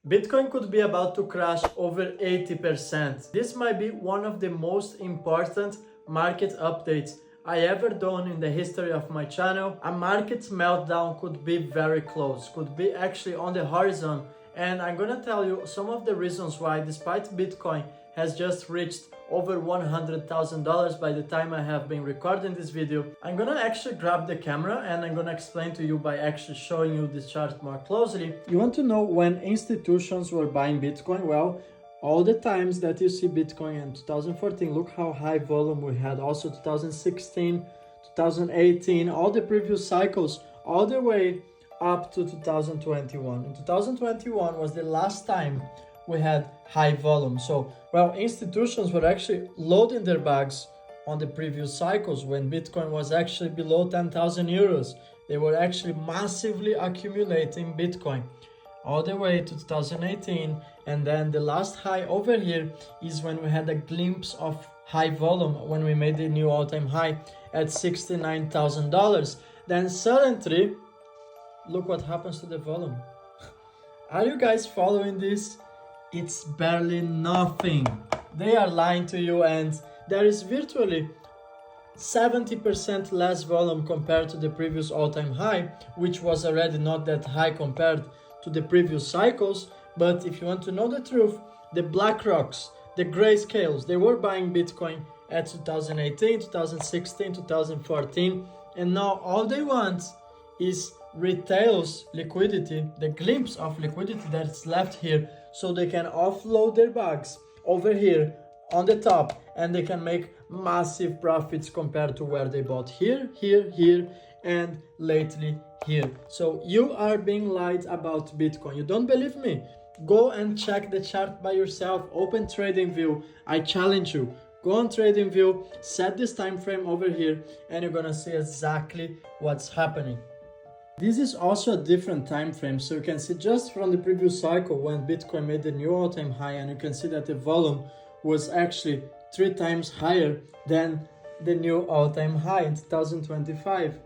Bitcoin could be about to crash over 80%. This might be one of the most important market updates I ever done in the history of my channel. A market meltdown could be very close, could be actually on the horizon. And I'm gonna tell you some of the reasons why, despite Bitcoin has just reached over $100,000 by the time I have been recording this video, I'm gonna actually grab the camera and I'm gonna explain to you by actually showing you this chart more closely. You want to know when institutions were buying Bitcoin? Well, all the times that you see Bitcoin in 2014, look how high volume we had. Also 2016, 2018, all the previous cycles, all the way up to 2021. In 2021 was the last time we had high volume. So, well, institutions were actually loading their bags on the previous cycles when Bitcoin was actually below 10,000 euros. They were actually massively accumulating Bitcoin all the way to 2018. And then the last high over here is when we had a glimpse of high volume, when we made the new all-time high at $69,000. Then suddenly, look what happens to the volume. Are you guys following this? It's barely nothing. They are lying to you, and there is virtually 70% less volume compared to the previous all-time high, which was already not that high compared to the previous cycles. But if you want to know the truth, the BlackRocks, the Grayscales, they were buying Bitcoin at 2018, 2016, 2014, and now all they want is retail's liquidity, the glimpse of liquidity that's left here, so they can offload their bags over here on the top, and they can make massive profits compared to where they bought here, and lately here. So you are being lied about Bitcoin. You don't believe me? Go and check the chart by yourself. Open TradingView. I challenge you. Go on TradingView, set this time frame over here, and you're gonna see exactly what's happening. This is also a different time frame, so you can see just from the previous cycle when Bitcoin made the new all-time high, and you can see that the volume was actually 3 times higher than the new all-time high in 2025.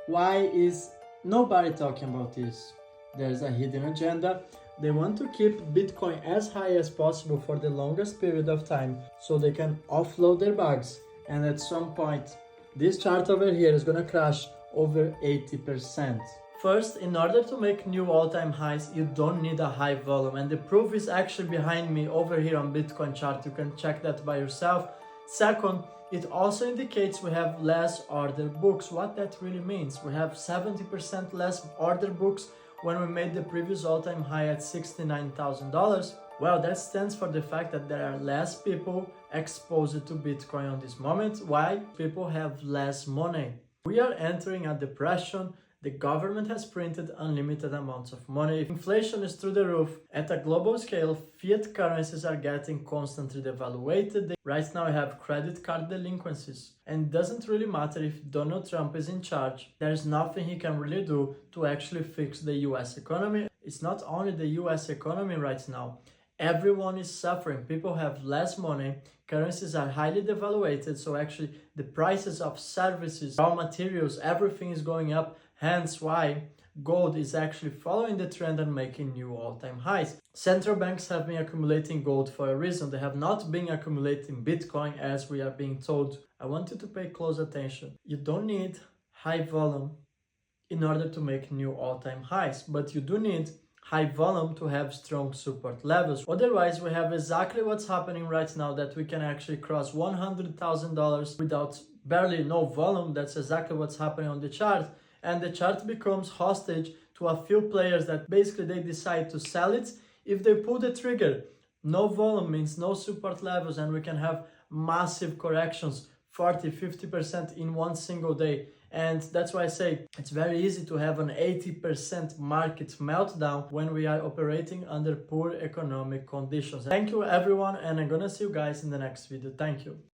Why is nobody talking about this? There's a hidden agenda. They want to keep Bitcoin as high as possible for the longest period of time so they can offload their bags, and at some point this chart over here is gonna crash over 80%. First, in order to make new all-time highs, you don't need a high volume, and the proof is actually behind me over here on Bitcoin chart. You can check that by yourself. Second, it also indicates we have less order books. What that really means, we have 70% less order books when we made the previous all-time high at $69,000. Well, that stands for the fact that there are less people exposed to Bitcoin on this moment. Why? People have less money. We are entering a depression. The government has printed unlimited amounts of money. Inflation is through the roof. At a global scale, fiat currencies are getting constantly devaluated. Right now, we have credit card delinquencies. And it doesn't really matter if Donald Trump is in charge. There's nothing he can really do to actually fix the US economy. It's not only the US economy right now. Everyone is suffering. People have less money. Currencies are highly devaluated. So actually the prices of services, raw materials, everything is going up. Hence why gold is actually following the trend and making new all-time highs. Central banks have been accumulating gold for a reason. They have not been accumulating Bitcoin as we are being told. I want you to pay close attention. You don't need high volume in order to make new all-time highs, but you do need high volume to have strong support levels. Otherwise, we have exactly what's happening right now, that we can actually cross $100,000 without barely no volume. That's exactly what's happening on the chart. And the chart becomes hostage to a few players that basically they decide to sell it if they pull the trigger. No volume means no support levels, and we can have massive corrections, 40-50% in one single day. And that's why I say it's very easy to have an 80% market meltdown when we are operating under poor economic conditions. Thank you everyone, and I'm gonna see you guys in the next video. Thank you.